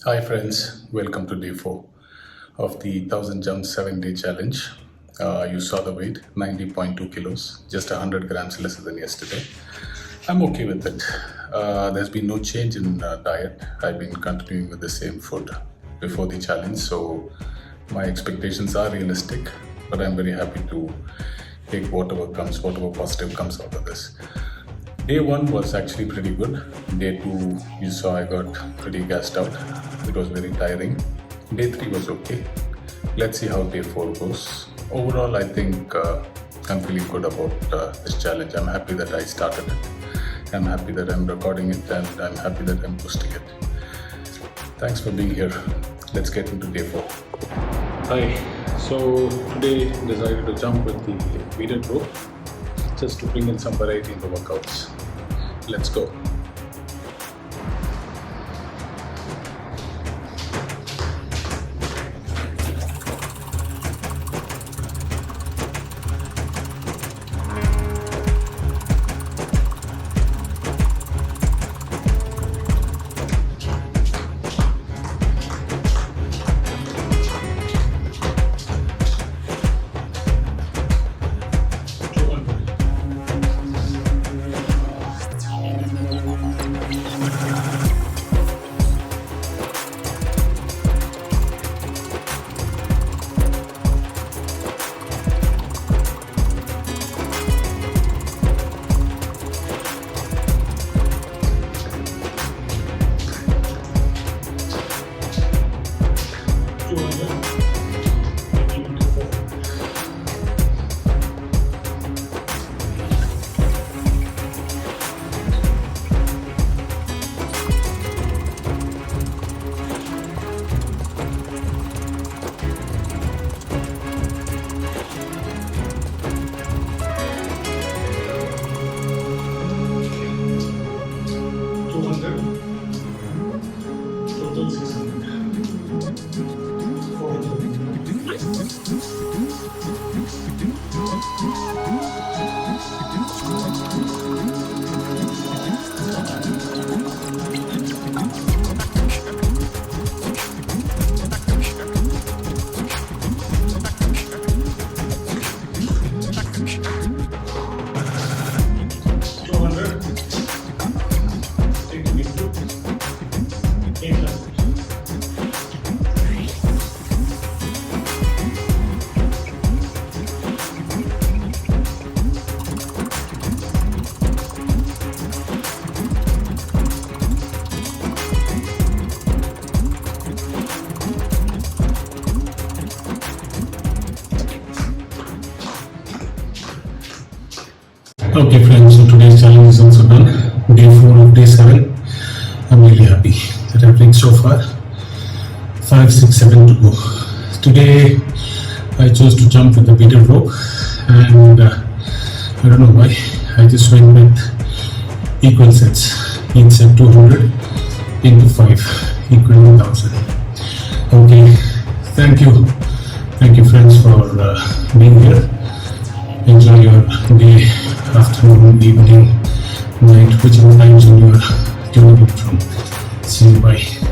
Hi friends, welcome to day 4 of the 1000 jump 7-day challenge. You saw the weight, 90.2 kilos, just 100 grams lesser than yesterday. I'm okay with it. There's been no change in diet. I've been continuing with the same food before the challenge, so my expectations are realistic, but I'm very happy to take whatever positive comes out of this. Day 1 was actually pretty good. Day 2, you saw I got pretty gassed out. It was very tiring. Day 3 was okay. Let's see how day 4 goes. Overall, I think I'm feeling good about this challenge. I'm happy that I started it. I'm happy that I'm recording it, and I'm happy that I'm posting it. Thanks for being here. Let's get into day 4. Hi. So today I decided to jump with the beaded rope just to bring in some variety in the workouts. Let's go. Okay friends, so today's challenge is also done. Day 4 of day 7. I'm really happy that I've reached so far. 5, 6, 7 to go. Today I chose to jump with the beaded rope, and I don't know why. I just went with equal sets. Each set 200 into 5 equaling 1000. Okay, thank you friends for being here. Enjoy your day, afternoon, evening, night, whichever times you are tuning in from. See you, bye.